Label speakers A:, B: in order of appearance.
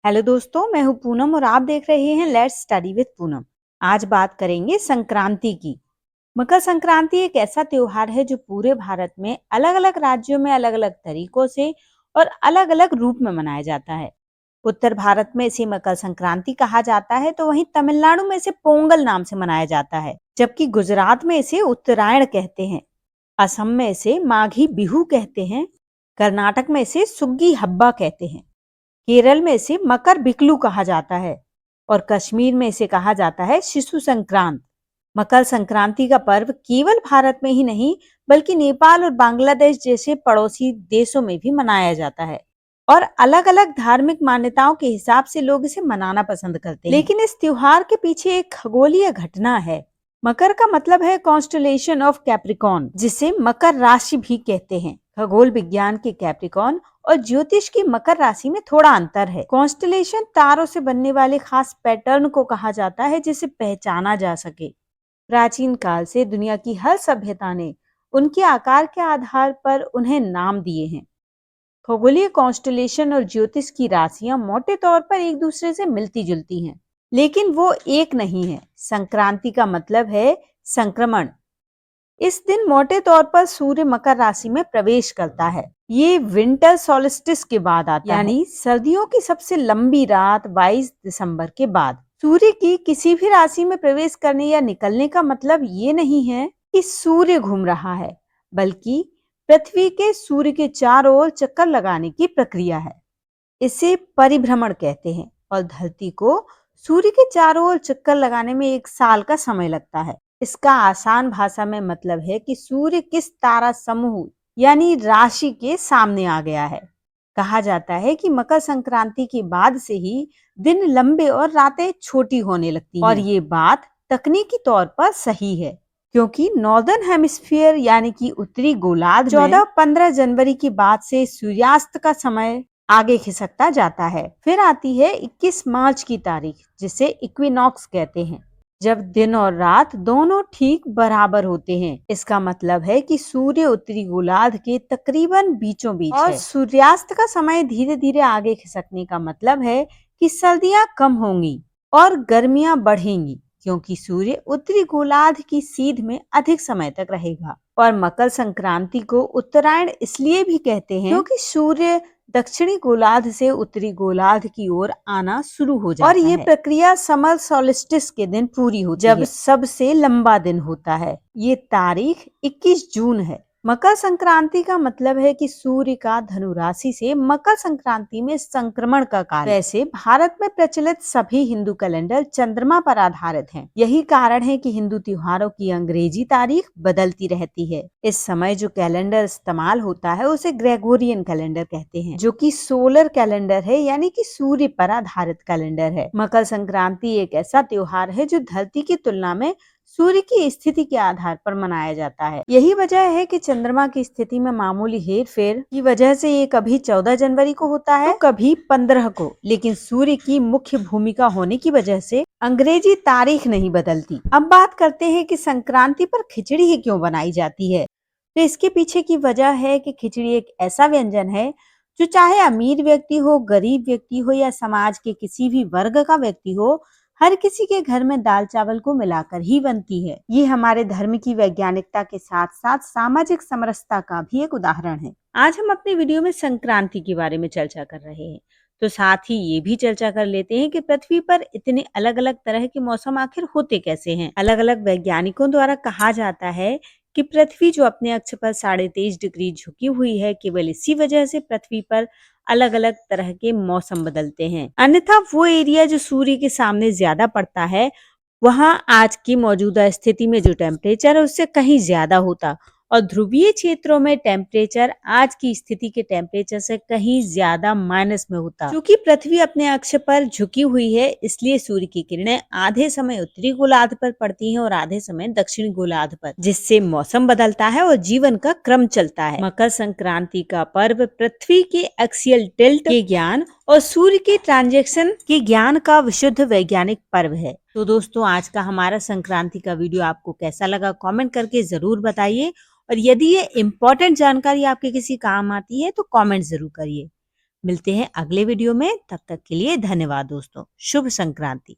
A: Hello दोस्तों, मैं हूं पूनम और आप देख रहे हैं लेट्स स्टडी विद पूनम। आज बात करेंगे संक्रांति की। मकर संक्रांति एक ऐसा त्योहार है जो पूरे भारत में अलग अलग राज्यों में अलग अलग तरीकों से और अलग अलग रूप में मनाया जाता है। उत्तर भारत में इसे मकर संक्रांति कहा जाता है तो वहीं तमिलनाडु में इसे पोंगल नाम से मनाया जाता है, जबकि गुजरात में इसे उत्तरायण कहते हैं। असम में इसे माघी बिहू कहते हैं। कर्नाटक में इसे सुग्गी हब्बा कहते हैं। केरल में इसे मकर बिकलू कहा जाता है और कश्मीर में इसे कहा जाता है शिशु संक्रांत। मकर संक्रांति का पर्व केवल भारत में ही नहीं बल्कि नेपाल और बांग्लादेश जैसे पड़ोसी देशों में भी मनाया जाता है और अलग अलग धार्मिक मान्यताओं के हिसाब से लोग इसे मनाना पसंद करते हैं। लेकिन इस त्योहार के पीछे एक खगोलीय घटना है। मकर का मतलब है कॉन्स्टलेशन ऑफ कैप्रिकॉर्न, जिसे मकर राशि भी कहते हैं। खगोल विज्ञान के कैप्रिकॉर्न और ज्योतिष की मकर राशि में थोड़ा अंतर है। कॉन्स्टलेशन तारों से बनने वाले खास पैटर्न को कहा जाता है जिसे पहचाना जा सके। प्राचीन काल से दुनिया की हर सभ्यता ने उनके आकार के आधार पर उन्हें नाम दिए हैं। खगोलीय कॉन्स्टलेशन और ज्योतिष की राशियां मोटे तौर पर एक दूसरे से मिलती जुलती हैं, लेकिन वो एक नहीं है। संक्रांति का मतलब है संक्रमण। इस दिन मोटे तौर पर सूर्य मकर राशि में प्रवेश करता है। ये विंटर सोलिस्टिस के बाद आता है, यानी सर्दियों की सबसे लंबी रात 22 दिसंबर के बाद। सूर्य की किसी भी राशि में प्रवेश करने या निकलने का मतलब ये नहीं है कि सूर्य घूम रहा है, बल्कि पृथ्वी के सूर्य के चारों ओर चक्कर लगाने की प्रक्रिया है। इसे परिभ्रमण कहते हैं और धरती को सूर्य के चारों ओर चक्कर लगाने में एक साल का समय लगता है। इसका आसान भाषा में मतलब है कि सूर्य किस तारा समूह यानी राशि के सामने आ गया है। कहा जाता है कि मकर संक्रांति के बाद से ही दिन लंबे और रातें छोटी होने लगती हैं। और ये बात तकनीकी तौर पर सही है, क्योंकि नॉर्दर्न हेमिस्फीयर यानी कि उत्तरी गोलार्ध 14-15 जनवरी के बाद से सूर्यास्त का समय आगे खिसकता जाता है। फिर आती है 21 मार्च की तारीख, जिसे इक्विनॉक्स कहते हैं, जब दिन और रात दोनों ठीक बराबर होते हैं। इसका मतलब है कि सूर्य उत्तरी गोलार्ध के तकरीबन बीचों बीच है। और सूर्यास्त का समय धीरे धीरे आगे खिसकने का मतलब है कि सर्दियां कम होंगी और गर्मियां बढ़ेंगी, क्योंकि सूर्य उत्तरी गोलार्ध की सीध में अधिक समय तक रहेगा। और मकर संक्रांति को उत्तरायण इसलिए भी कहते हैं क्योंकि सूर्य दक्षिणी गोलार्ध से उत्तरी गोलार्ध की ओर आना शुरू हो जाता है। और ये प्रक्रिया समर सॉलिस्टिस के दिन पूरी होती है, जब सबसे लंबा दिन होता है। ये तारीख 21 जून है। मकर संक्रांति का मतलब है कि सूर्य का धनु राशि से मकर संक्रांति में संक्रमण का काल। वैसे भारत में प्रचलित सभी हिंदू कैलेंडर चंद्रमा पर आधारित हैं। यही कारण है कि हिंदू त्योहारों की अंग्रेजी तारीख बदलती रहती है। इस समय जो कैलेंडर इस्तेमाल होता है उसे ग्रेगोरियन कैलेंडर कहते हैं, जो कि सोलर कैलेंडर है, यानी कि सूर्य पर आधारित कैलेंडर है। मकर संक्रांति एक ऐसा त्योहार है जो धरती की तुलना में सूर्य की स्थिति के आधार पर मनाया जाता है। यही वजह है कि चंद्रमा की स्थिति में मामूली हेरफेर की वजह से ये कभी 14 जनवरी को होता है तो कभी 15 को, लेकिन सूर्य की मुख्य भूमिका होने की वजह से अंग्रेजी तारीख नहीं बदलती। अब बात करते हैं कि संक्रांति पर खिचड़ी ही क्यों बनाई जाती है। तो इसके पीछे की वजह है कि खिचड़ी एक ऐसा व्यंजन है जो चाहे अमीर व्यक्ति हो, गरीब व्यक्ति हो या समाज के किसी भी वर्ग का व्यक्ति हो, हर किसी के घर में दाल चावल को मिलाकर ही बनती है। ये हमारे धर्म की वैज्ञानिकता के साथ साथ सामाजिक समरसता का भी एक उदाहरण है। आज हम अपनी वीडियो में संक्रांति के बारे में चर्चा कर रहे हैं, तो साथ ही ये भी चर्चा कर लेते हैं कि पृथ्वी पर इतने अलग अलग तरह के मौसम आखिर होते कैसे हैं। अलग अलग वैज्ञानिकों द्वारा कहा जाता है कि पृथ्वी जो अपने अक्ष पर 23.5 डिग्री झुकी हुई है, केवल इसी वजह से पृथ्वी पर अलग अलग तरह के मौसम बदलते हैं। अन्यथा वो एरिया जो सूर्य के सामने ज्यादा पड़ता है, वहां आज की मौजूदा स्थिति में जो टेम्परेचर है उससे कहीं ज्यादा होता, और ध्रुवीय क्षेत्रों में टेम्परेचर आज की स्थिति के टेम्परेचर से कहीं ज्यादा माइनस में होता। क्योंकि पृथ्वी अपने अक्ष पर झुकी हुई है, इसलिए सूर्य की किरणें आधे समय उत्तरी गोलार्ध पर पड़ती हैं और आधे समय दक्षिणी गोलार्ध पर, जिससे मौसम बदलता है और जीवन का क्रम चलता है। मकर संक्रांति का पर्व पृथ्वी के एक्सियल टिल्ट के ज्ञान और सूर्य के ट्रांजैक्शन के ज्ञान का विशुद्ध वैज्ञानिक पर्व है। तो दोस्तों, आज का हमारा संक्रांति का वीडियो आपको कैसा लगा कमेंट करके जरूर बताइए, और यदि ये इम्पोर्टेंट जानकारी आपके किसी काम आती है तो कमेंट जरूर करिए। मिलते हैं अगले वीडियो में, तब तक के लिए धन्यवाद दोस्तों। शुभ संक्रांति।